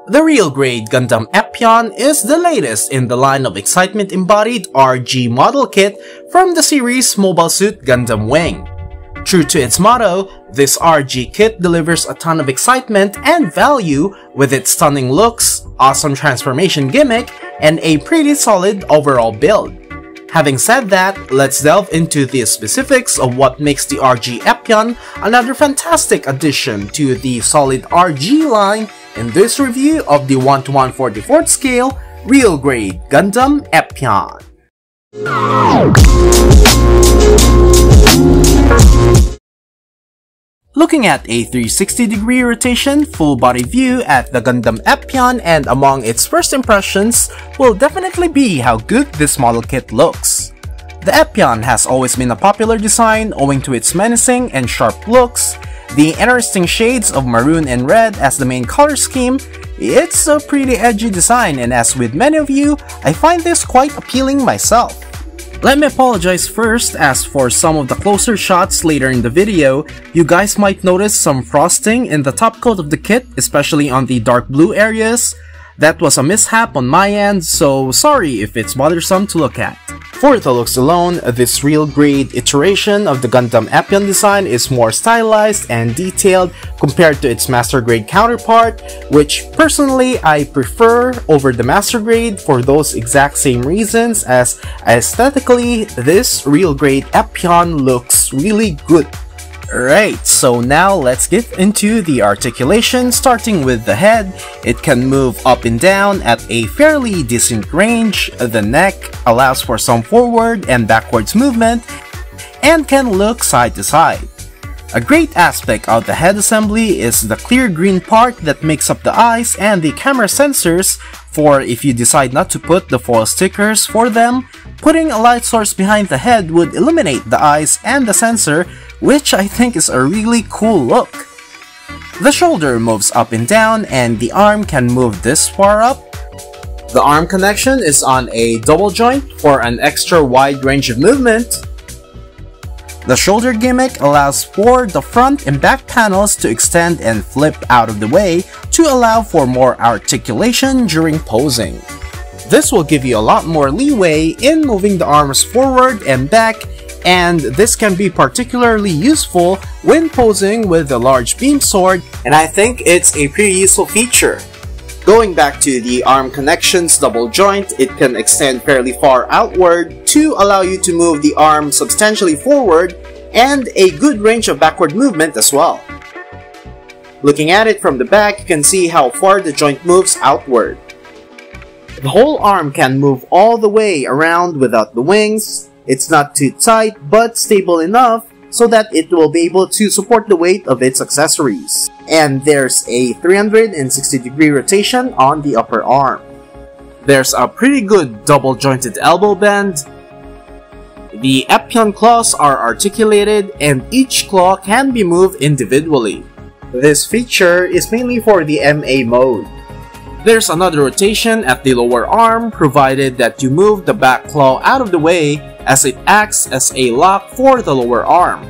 The real grade Gundam Epyon is the latest in the line of excitement embodied RG model kit from the series Mobile Suit Gundam Wing. True to its motto, this RG kit delivers a ton of excitement and value with its stunning looks, awesome transformation gimmick, and a pretty solid overall build. Having said that, let's delve into the specifics of what makes the RG Epyon another fantastic addition to the solid RG line in this review of the 1 to 1/44 scale real grade Gundam Epyon. Looking at a 360-degree rotation full body view at the Gundam Epyon, and among its first impressions will definitely be how good this model kit looks. The Epyon has always been a popular design owing to its menacing and sharp looks, the interesting shades of maroon and red as the main color scheme. It's a pretty edgy design, and as with many of you, I find this quite appealing myself. Let me apologize first, as for some of the closer shots later in the video, you guys might notice some frosting in the top coat of the kit, especially on the dark blue areas. That was a mishap on my end, so sorry if it's bothersome to look at. For the looks alone, this real grade iteration of the Gundam Epyon design is more stylized and detailed compared to its master grade counterpart, which personally I prefer over the master grade for those exact same reasons, as aesthetically this real grade Epyon looks really good. Right, so now let's get into the articulation, starting with the head. It can move up and down at a fairly decent range. The neck allows for some forward and backwards movement and can look side to side. A great aspect of the head assembly is the clear green part that makes up the eyes and the camera sensors, for if you decide not to put the foil stickers for them, putting a light source behind the head would illuminate the eyes and the sensor, which I think is a really cool look. The shoulder moves up and down, and the arm can move this far up. The arm connection is on a double joint for an extra wide range of movement. The shoulder gimmick allows for the front and back panels to extend and flip out of the way to allow for more articulation during posing. This will give you a lot more leeway in moving the arms forward and back, and this can be particularly useful when posing with a large beam sword, and I think it's a pretty useful feature. Going back to the arm connections double joint, it can extend fairly far outward to allow you to move the arm substantially forward, and a good range of backward movement as well. Looking at it from the back, you can see how far the joint moves outward. The whole arm can move all the way around without the wings. It's not too tight but stable enough so that it will be able to support the weight of its accessories. And there's a 360-degree rotation on the upper arm. There's a pretty good double-jointed elbow bend. The Epyon claws are articulated, and each claw can be moved individually. This feature is mainly for the MA mode. There's another rotation at the lower arm, provided that you move the back claw out of the way, as it acts as a lock for the lower arm.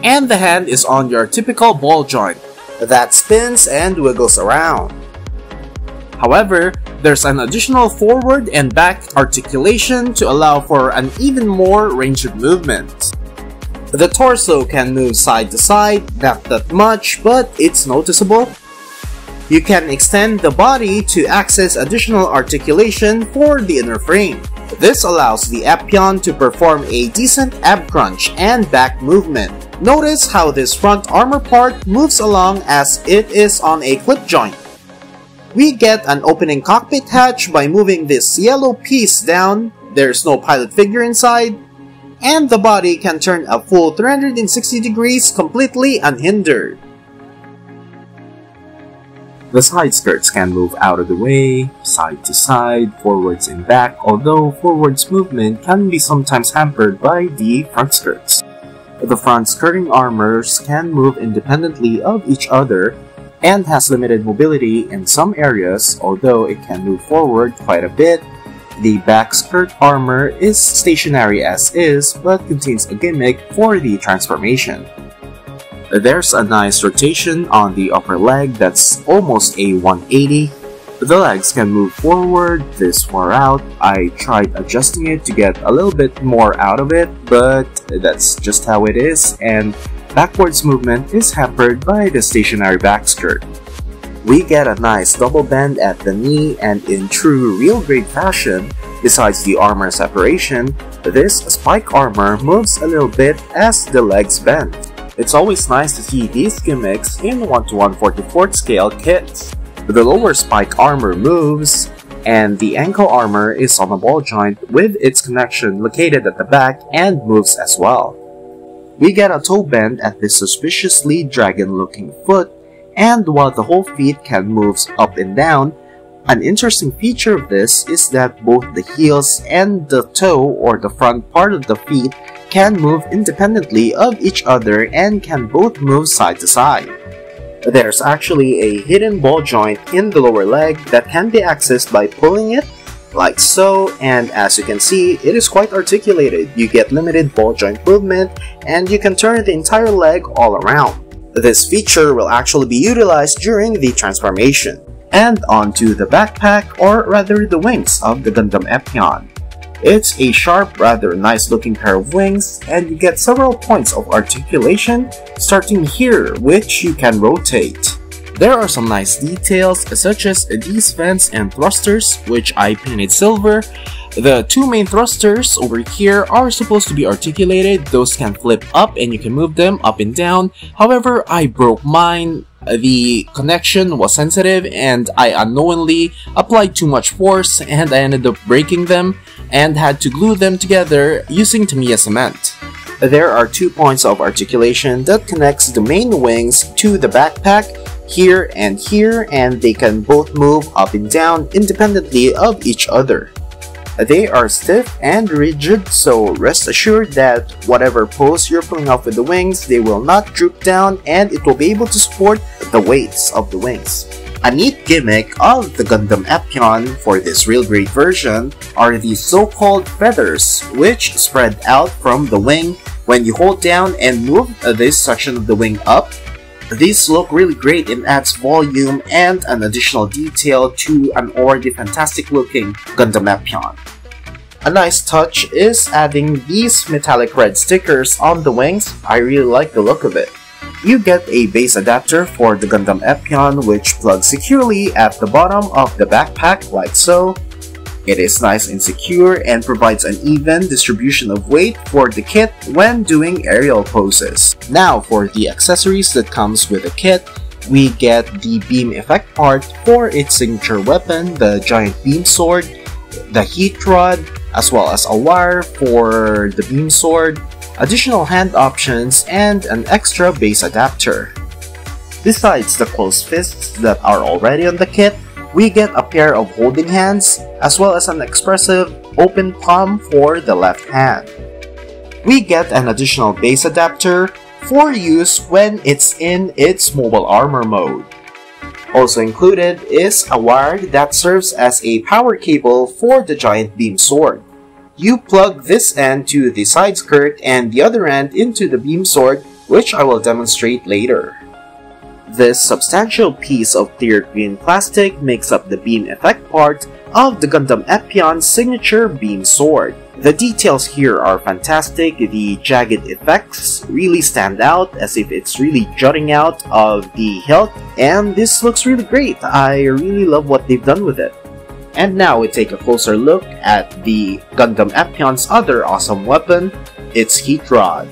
And the hand is on your typical ball joint that spins and wiggles around. However, there's an additional forward and back articulation to allow for an even more range of movement. The torso can move side to side, not that much, but it's noticeable. You can extend the body to access additional articulation for the inner frame. This allows the Epyon to perform a decent ab crunch and back movement. Notice how this front armor part moves along as it is on a clip joint. We get an opening cockpit hatch by moving this yellow piece down. There's no pilot figure inside, and the body can turn a full 360 degrees completely unhindered. The side skirts can move out of the way, side to side, forwards and back, although forwards movement can be sometimes hampered by the front skirts. The front skirting armors can move independently of each other and has limited mobility in some areas, although it can move forward quite a bit. The back skirt armor is stationary as is, but contains a gimmick for the transformation. There's a nice rotation on the upper leg that's almost a 180. The legs can move forward this far out. I tried adjusting it to get a little bit more out of it, but that's just how it is, and backwards movement is hampered by the stationary back skirt. We get a nice double bend at the knee, and in true real grade fashion, besides the armor separation, this spike armor moves a little bit as the legs bend. It's always nice to see these gimmicks in 1 to 1/44 scale kits. The lower spike armor moves, and the ankle armor is on a ball joint with its connection located at the back and moves as well. We get a toe bend at this suspiciously dragon-looking foot, and while the whole feet can move up and down, an interesting feature of this is that both the heels and the toe or the front part of the feet can move independently of each other and can both move side to side. There's actually a hidden ball joint in the lower leg that can be accessed by pulling it, like so, and as you can see, it is quite articulated. You get limited ball joint movement, and you can turn the entire leg all around. This feature will actually be utilized during the transformation. And onto the backpack, or rather the wings of the Gundam Epyon. It's a sharp, rather nice looking pair of wings, and you get several points of articulation starting here, which you can rotate. There are some nice details such as these vents and thrusters, which I painted silver. The two main thrusters over here are supposed to be articulated. Those can flip up and you can move them up and down. However, I broke mine. The connection was sensitive and I unknowingly applied too much force, and I ended up breaking them and had to glue them together using Tamiya cement. There are 2 points of articulation that connects the main wings to the backpack, here, and they can both move up and down independently of each other. They are stiff and rigid, so rest assured that whatever pose you're pulling off with the wings, they will not droop down and it will be able to support the weights of the wings. A neat gimmick of the Gundam Epyon for this real grade version are the so-called feathers, which spread out from the wing when you hold down and move this section of the wing up. These look really great and adds volume and an additional detail to an already fantastic looking Gundam Epyon. A nice touch is adding these metallic red stickers on the wings. I really like the look of it. You get a base adapter for the Gundam Epyon, which plugs securely at the bottom of the backpack like so. It is nice and secure and provides an even distribution of weight for the kit when doing aerial poses. Now for the accessories that comes with the kit, we get the beam effect part for its signature weapon, the giant beam sword, the heat rod, as well as a wire for the beam sword, additional hand options, and an extra base adapter. Besides the closed fists that are already on the kit, we get a pair of holding hands, as well as an expressive open palm for the left hand. We get an additional base adapter for use when it's in its mobile armor mode. Also included is a wire that serves as a power cable for the giant beam sword. You plug this end to the side skirt and the other end into the beam sword, which I will demonstrate later. This substantial piece of clear green plastic makes up the beam effect part of the Gundam Epyon's signature beam sword. The details here are fantastic. The jagged effects really stand out as if it's really jutting out of the hilt, and this looks really great. I really love what they've done with it. And now we take a closer look at the Gundam Epyon's other awesome weapon, its heat rod.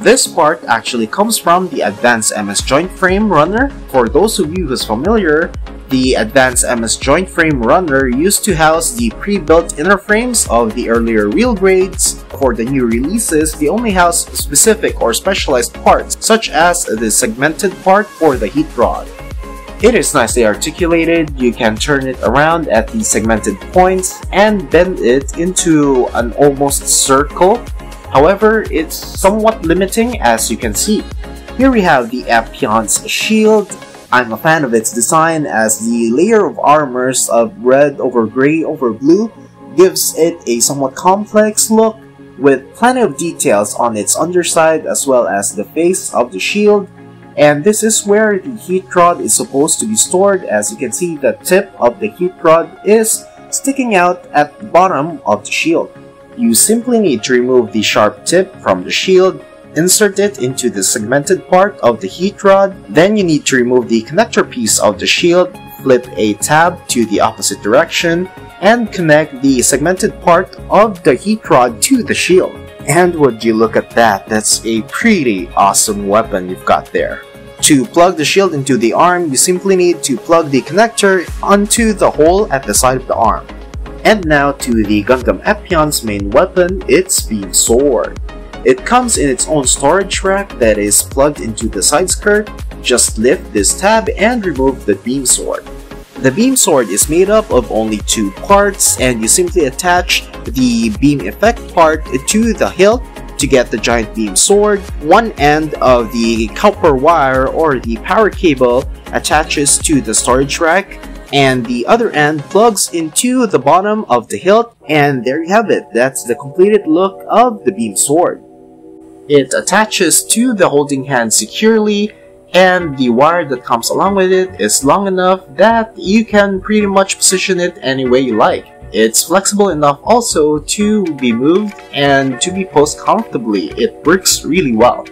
This part actually comes from the Advanced MS Joint Frame Runner. For those of you who's familiar, the Advanced MS Joint Frame Runner used to house the pre-built inner frames of the earlier real grades. For the new releases, they only house specific or specialized parts, such as the segmented part for the heat rod. It is nicely articulated. You can turn it around at the segmented points and bend it into an almost circle. However, it's somewhat limiting as you can see. Here we have the Epyon's shield. I'm a fan of its design as the layer of armors of red over gray over blue gives it a somewhat complex look with plenty of details on its underside as well as the face of the shield. and this is where the heat rod is supposed to be stored. As you can see, the tip of the heat rod is sticking out at the bottom of the shield. You simply need to remove the sharp tip from the shield, insert it into the segmented part of the heat rod, then you need to remove the connector piece of the shield, flip a tab to the opposite direction, and connect the segmented part of the heat rod to the shield. And would you look at that, that's a pretty awesome weapon you've got there. To plug the shield into the arm, you simply need to plug the connector onto the hole at the side of the arm. And now to the Gundam Epyon's main weapon, its beam sword. It comes in its own storage rack that is plugged into the side skirt. Just lift this tab and remove the beam sword. The beam sword is made up of only two parts, and you simply attach the beam effect part to the hilt to get the giant beam sword. One end of the copper wire or the power cable attaches to the storage rack, and the other end plugs into the bottom of the hilt, and there you have it. That's the completed look of the beam sword. It attaches to the holding hand securely, and the wire that comes along with it is long enough that you can pretty much position it any way you like. It's flexible enough also to be moved and to be posed comfortably. It works really well.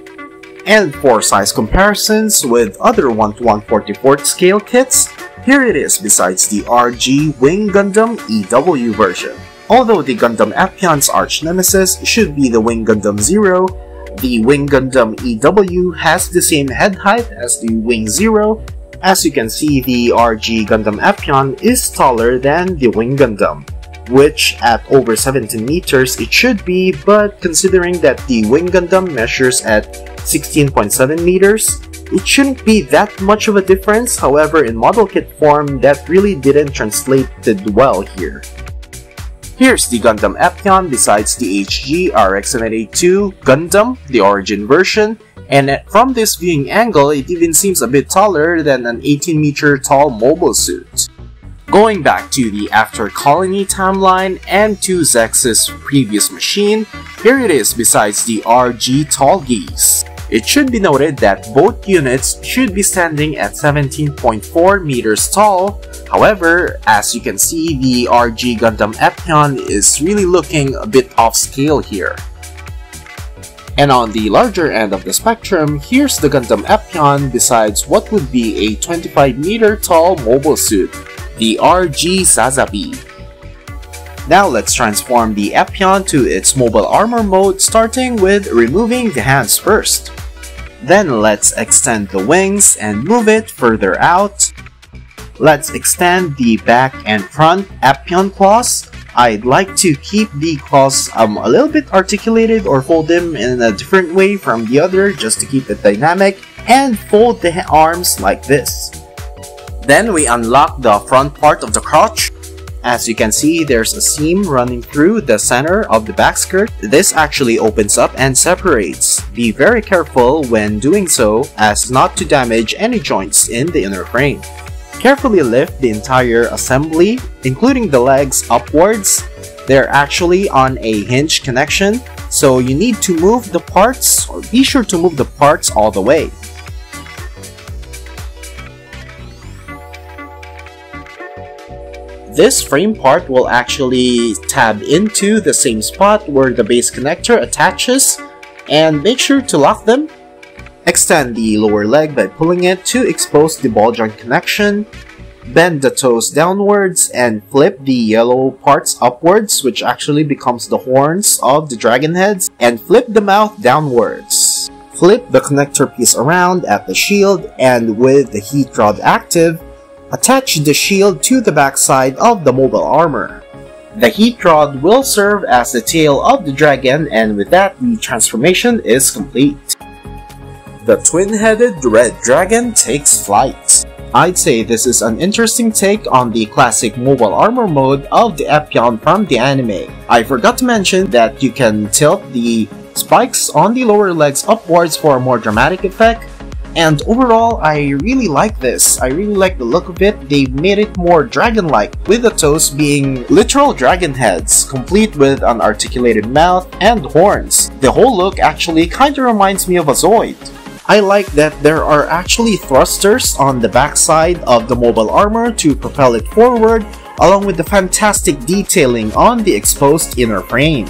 And for size comparisons with other 1:1 44th scale kits, here it is besides the RG Wing Gundam EW version. Although the Gundam Epyon's arch nemesis should be the Wing Gundam Zero, the Wing Gundam EW has the same head height as the Wing Zero. As you can see, the RG Gundam Epyon is taller than the Wing Gundam, which at over 17 meters it should be, but considering that the Wing Gundam measures at 16.7 meters, it shouldn't be that much of a difference. However, in model kit form, that really didn't translate well here. Here's the Gundam Epyon besides the HG RX-782 Gundam, the origin version, and from this viewing angle, it even seems a bit taller than an 18-meter tall mobile suit. Going back to the After Colony timeline and to Zex's previous machine, here it is besides the RG Tall Geese. It should be noted that both units should be standing at 17.4 meters tall. However, as you can see, the RG Gundam Epyon is really looking a bit off scale here. And on the larger end of the spectrum, here's the Gundam Epyon besides what would be a 25 meter tall mobile suit, the RG Sazabi. Now let's transform the Epyon to its mobile armor mode, starting with removing the hands first. Then let's extend the wings and move it further out. Let's extend the back and front Epyon claws. I'd like to keep the claws a little bit articulated or fold them in a different way from the other just to keep it dynamic, and fold the arms like this. Then we unlock the front part of the crotch. As you can see, there's a seam running through the center of the back skirt. This actually opens up and separates. Be very careful when doing so as not to damage any joints in the inner frame. Carefully lift the entire assembly, including the legs, upwards. They're actually on a hinge connection, so you need to move the parts, or be sure to move the parts all the way. This frame part will actually tab into the same spot where the base connector attaches, and make sure to lock them. Extend the lower leg by pulling it to expose the ball joint connection. Bend the toes downwards and flip the yellow parts upwards, which actually becomes the horns of the dragon heads, and flip the mouth downwards. Flip the connector piece around at the shield, and with the heat rod active, attach the shield to the backside of the mobile armor. The heat rod will serve as the tail of the dragon, and with that, the transformation is complete. The twin-headed red dragon takes flight. I'd say this is an interesting take on the classic mobile armor mode of the Epyon from the anime. I forgot to mention that you can tilt the spikes on the lower legs upwards for a more dramatic effect. And overall, I really like this. I really like the look of it. They've made it more dragon-like, with the toes being literal dragon heads, complete with an articulated mouth and horns. The whole look actually kinda reminds me of a Zoid. I like that there are actually thrusters on the backside of the mobile armor to propel it forward, along with the fantastic detailing on the exposed inner frame.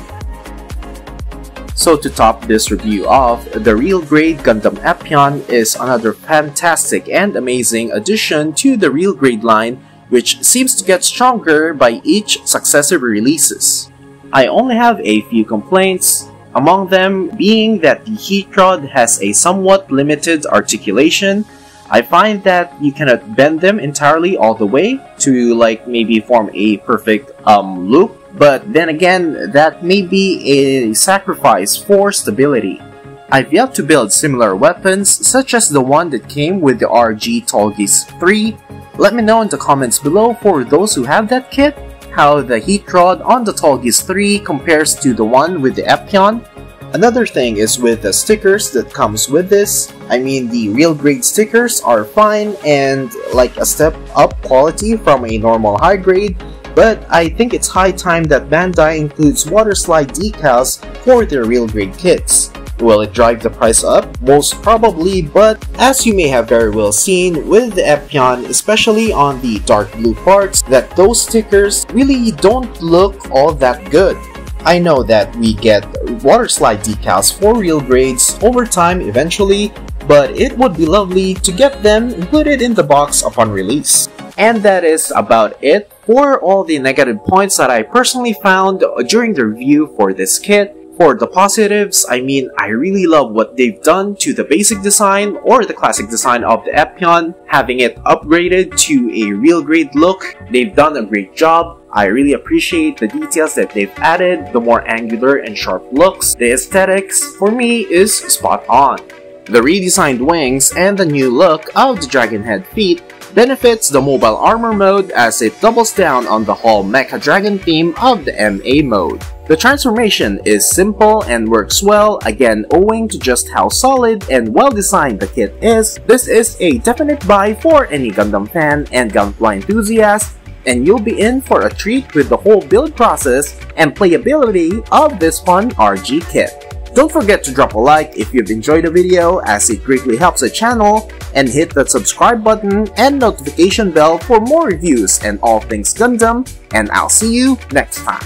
So to top this review off, the real grade Gundam Epyon is another fantastic and amazing addition to the real grade line, which seems to get stronger by each successive releases. I only have a few complaints, among them being that the heat rod has a somewhat limited articulation. I find that you cannot bend them entirely all the way to like maybe form a perfect loop, but then again, that may be a sacrifice for stability. I've yet to build similar weapons such as the one that came with the RG Tallgeese 3. Let me know in the comments below for those who have that kit, how the heat rod on the Tallgeese 3 compares to the one with the Epyon. Another thing is with the stickers that comes with this. I mean, the real grade stickers are fine and like a step up quality from a normal high grade, but I think it's high time that Bandai includes water slide decals for their real grade kits. Will it drive the price up? Most probably, but as you may have very well seen with the Epyon, especially on the dark blue parts, that those stickers really don't look all that good. I know that we get water slide decals for real grades over time eventually, but it would be lovely to get them included in the box upon release. And that is about it for all the negative points that I personally found during the review for this kit. For the positives, I mean, I really love what they've done to the basic design or the classic design of the Epyon, having it upgraded to a real grade look. They've done a great job. I really appreciate the details that they've added, the more angular and sharp looks. The aesthetics, for me, is spot on. The redesigned wings and the new look of the dragon head feet benefits the mobile armor mode as it doubles down on the whole mecha dragon theme of the MA mode. The transformation is simple and works well, again owing to just how solid and well designed the kit is. This is a definite buy for any Gundam fan and Gunpla enthusiast, and you'll be in for a treat with the whole build process and playability of this fun RG kit. Don't forget to drop a like if you've enjoyed the video, as it greatly helps the channel, and hit that subscribe button and notification bell for more reviews and all things Gundam, and I'll see you next time.